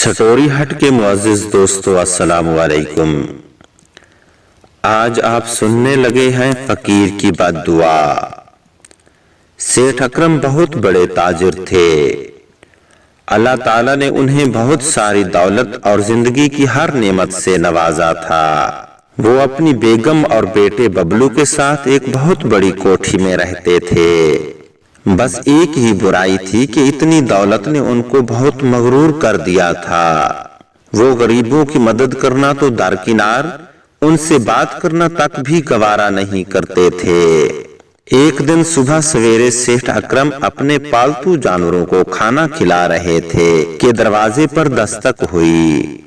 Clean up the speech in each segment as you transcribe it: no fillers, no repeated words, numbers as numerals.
सटोरी हट के मुअज़्ज़िज़ दोस्तों, अस्सलामु अलैकुम। आज आप सुनने लगे हैं फकीर की बद्दुआ। सेठ अकरम बहुत बड़े ताजिर थे। अल्लाह ताला ने उन्हें बहुत सारी दौलत और जिंदगी की हर नेमत से नवाजा था। वो अपनी बेगम और बेटे बबलू के साथ एक बहुत बड़ी कोठी में रहते थे। बस एक ही बुराई थी कि इतनी दौलत ने उनको बहुत मगरूर कर दिया था। वो गरीबों की मदद करना तो दरकिनार, उनसे बात करना तक भी गवारा नहीं करते थे। एक दिन सुबह सवेरे सेठ अकरम अपने पालतू जानवरों को खाना खिला रहे थे कि दरवाजे पर दस्तक हुई।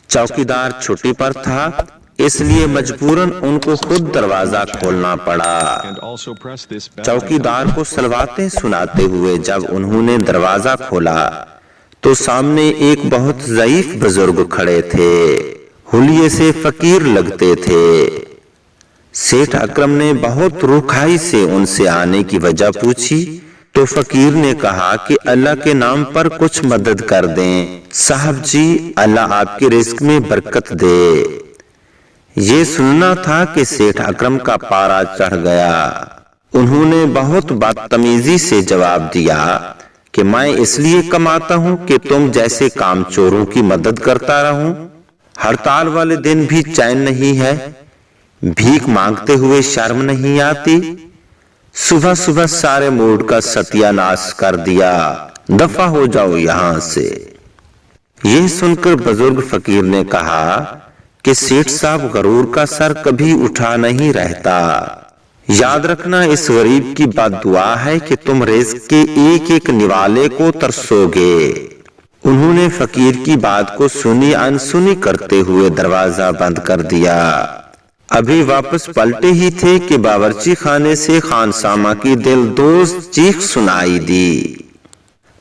चौकीदार छुट्टी पर था, इसलिए मजबूरन उनको खुद दरवाजा खोलना पड़ा। चौकीदार को सलवातें सुनाते हुए जब उन्होंने दरवाजा खोला तो सामने एक बहुत ज़ईफ बुजुर्ग खड़े थे। हुलिये से फकीर लगते थे। सेठ अकरम ने बहुत रुखाई से उनसे आने की वजह पूछी तो फकीर ने कहा कि अल्लाह के नाम पर कुछ मदद कर दें। साहब जी, अल्लाह आपके रिस्क में बरकत दे। ये सुनना था कि सेठ अकरम का पारा चढ़ गया। उन्होंने बहुत बदतमीजी से जवाब दिया कि मैं इसलिए कमाता हूँ कि तुम जैसे कामचोरों की मदद करता रहूं। हड़ताल वाले दिन भी चैन नहीं है। भीख मांगते हुए शर्म नहीं आती। सुबह सुबह सारे मूड का सत्यानाश कर दिया। दफा हो जाओ यहाँ से। यह सुनकर बुजुर्ग फकीर ने कहा कि सेठ साहब, गरूर का सर कभी उठा नहीं रहता। याद रखना, इस गरीब की बद्दुआ है कि तुम रिज़्क के एक एक निवाले को तरसोगे। उन्होंने फकीर की बात को सुनी अनसुनी करते हुए दरवाजा बंद कर दिया। अभी वापस पलटे ही थे कि बावर्ची खाने से खानसामा की दिल दोस्त चीख सुनाई दी।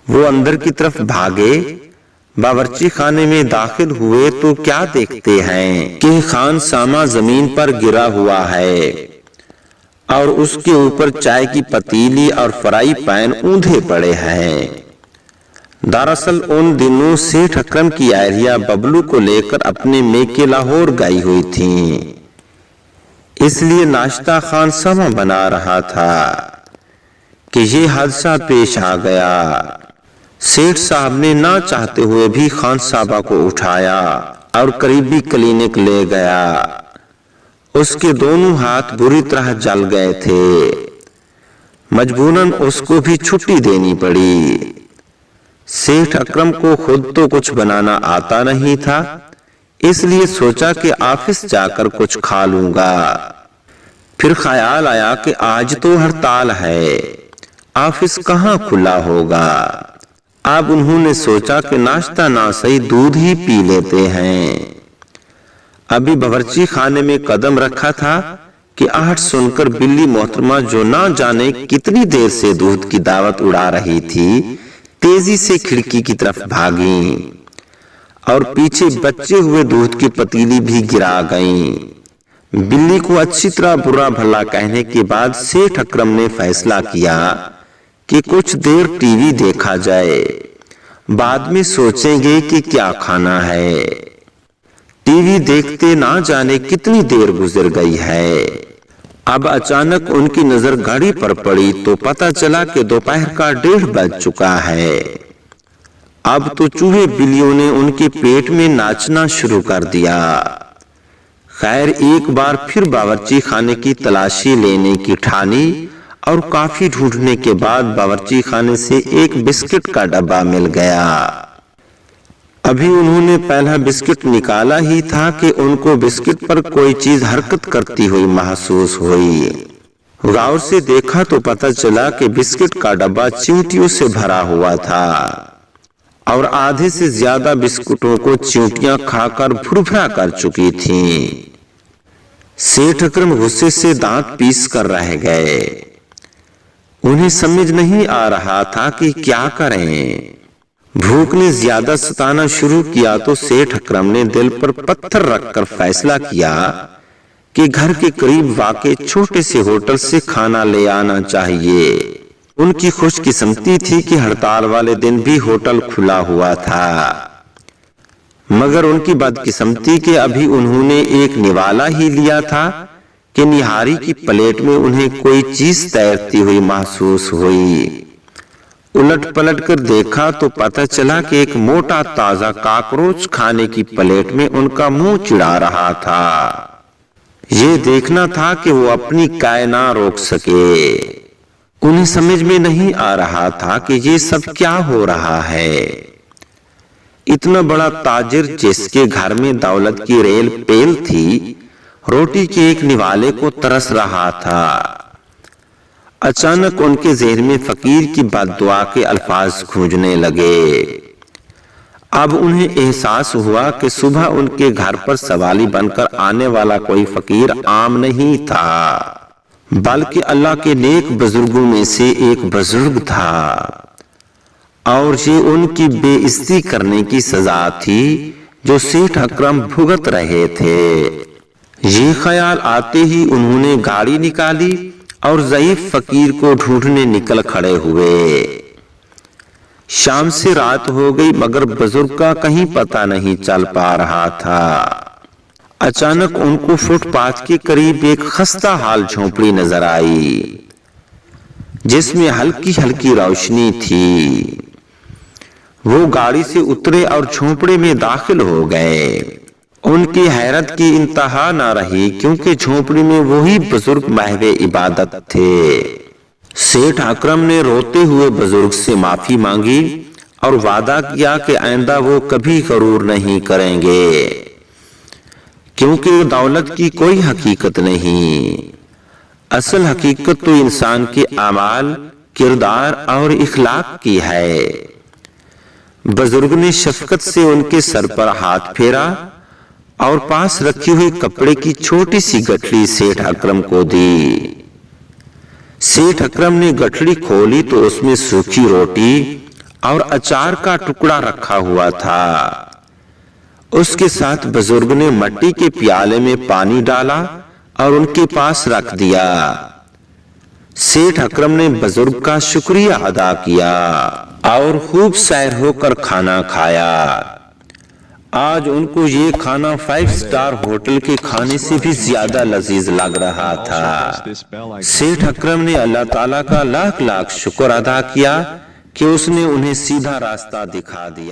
वो अंदर की तरफ भागे। बावर्ची खाने में दाखिल हुए तो क्या देखते हैं कि खानसामा जमीन पर गिरा हुआ है और उसके ऊपर चाय की पतीली और फ्राई पैन ऊंधे पड़े हैं। दरअसल उन दिनों सेठ अकरम की अहलिया बबलू को लेकर अपने मेके लाहौर गई हुई थी, इसलिए नाश्ता खानसामा बना रहा था कि ये हादसा पेश आ गया। सेठ साहब ने ना चाहते हुए भी खान साहबा को उठाया और करीबी क्लिनिक ले गया। उसके दोनों हाथ बुरी तरह जल गए थे। मजबूरन उसको भी छुट्टी देनी पड़ी। सेठ अकरम को खुद तो कुछ बनाना आता नहीं था, इसलिए सोचा कि ऑफिस जाकर कुछ खा लूंगा। फिर ख्याल आया कि आज तो हड़ताल है, ऑफिस कहाँ खुला होगा। अब उन्होंने सोचा कि नाश्ता ना सही दूध ही पी लेते हैं। अभी बावर्ची खाने में कदम रखा था कि आहट सुनकर बिल्ली मोहतरमा, जो ना जाने कितनी देर से दूध की दावत उड़ा रही थी, तेजी से खिड़की की तरफ भागी और पीछे बचे हुए दूध की पतीली भी गिरा गईं। बिल्ली को अच्छी तरह बुरा भला कहने के बाद सेठ अकरम ने फैसला किया कि कुछ देर टीवी देखा जाए, बाद में सोचेंगे कि क्या खाना है। टीवी देखते ना जाने कितनी देर गुजर गई है। अब अचानक उनकी नजर घड़ी पर पड़ी तो पता चला कि दोपहर का 1:30 बज चुका है। अब तो चूहे बिल्लियों ने उनके पेट में नाचना शुरू कर दिया। खैर, एक बार फिर बावर्ची खाने की तलाशी लेने की ठानी और काफी ढूंढने के बाद बावर्ची खाने से एक बिस्किट का डब्बा मिल गया। अभी उन्होंने पहला बिस्किट निकाला ही था कि उनको बिस्किट पर कोई चीज हरकत करती हुई महसूस हुई। गौर से देखा तो पता चला कि बिस्किट का डब्बा चींटियों से भरा हुआ था और आधे से ज्यादा बिस्कुटों को चींटियां खाकर भुरभुरा कर चुकी थीं। सेठ अकरम गुस्से से दांत पीस कर रह गए। उन्हें समझ नहीं आ रहा था कि क्या करें। भूख ने ज्यादा सताना शुरू किया तो सेठ अकरम ने दिल पर पत्थर रखकर फैसला किया कि घर के करीब वाक़े छोटे से होटल से खाना ले आना चाहिए। उनकी खुशकिस्मती थी कि हड़ताल वाले दिन भी होटल खुला हुआ था। مگر ان کی بدقسمتی کہ ابھی انہوں نے ایک نوالا ہی لیا تھا کہ نہاری کی پلیٹ میں انہیں کوئی چیز تیرتی ہوئی محسوس ہوئی۔ الٹ پلٹ کر دیکھا تو پتہ چلا کہ ایک موٹا تازہ کاکروچ کھانے کی پلیٹ میں ان کا منہ چڑھا رہا تھا۔ یہ دیکھنا تھا کہ وہ اپنی کائے نہ روک سکے۔ انہیں سمجھ میں نہیں آ رہا تھا کہ یہ سب کیا ہو رہا ہے۔ اتنا بڑا تاجر جس کے گھر میں دولت کی ریل پیل تھی، روٹی کے ایک نوالے کو ترس رہا تھا۔ اچانک ان کے ذہن میں فقیر کی بد دعا کے الفاظ گونجنے لگے۔ اب انہیں احساس ہوا کہ صبح ان کے گھر پر سوالی بن کر آنے والا کوئی فقیر عام نہیں تھا، بلکہ اللہ کے نیک بزرگوں میں سے ایک بزرگ تھا، اور یہ ان کی بے عزتی کرنے کی سزا تھی جو سیٹھ اکرم بھگت رہے تھے۔ یہ خیال آتے ہی انہوں نے گاڑی نکالی اور ضعیف فقیر کو ڈھونڈنے نکل کھڑے ہوئے۔ شام سے رات ہو گئی مگر بزرگ کا کہیں پتہ نہیں چل پا رہا تھا۔ اچانک ان کو فٹ پاتھ کے قریب ایک خستہ حال جھونپڑی نظر آئی جس میں ہلکی ہلکی روشنی تھی۔ وہ گاڑی سے اترے اور جھونپڑے میں داخل ہو گئے۔ ان کی حیرت کی انتہا نہ رہی کیونکہ جھونپڑی میں وہی بزرگ محو عبادت تھے۔ سیٹھ اکرم نے روتے ہوئے بزرگ سے معافی مانگی اور وعدہ کیا کہ آئندہ وہ کبھی غرور نہیں کریں گے، کیونکہ دولت کی کوئی حقیقت نہیں، اصل حقیقت تو انسان کے اعمال، کردار اور اخلاق کی ہے۔ بزرگ نے شفقت سے ان کے سر پر ہاتھ پھیرا اور پاس رکھی ہوئی کپڑے کی چھوٹی سی گٹھڑی سیٹھ اکرم کو دی۔ سیٹھ اکرم نے گٹھڑی کھولی تو اس میں سوکھی روٹی اور اچار کا ٹکڑا رکھا ہوا تھا۔ اس کے ساتھ بزرگ نے مٹی کے پیالے میں پانی ڈالا اور ان کے پاس رکھ دیا۔ سیٹھ اکرم نے بزرگ کا شکریہ ادا کیا اور خوب سیر ہو کر کھانا کھایا۔ آج ان کو یہ کھانا 5 سٹار ہوٹل کے کھانے سے بھی زیادہ لذیذ لگ رہا تھا۔ سیٹھ اکرم نے اللہ تعالیٰ کا لاکھ لاکھ شکر ادا کیا کہ اس نے انہیں سیدھا راستہ دکھا دیا۔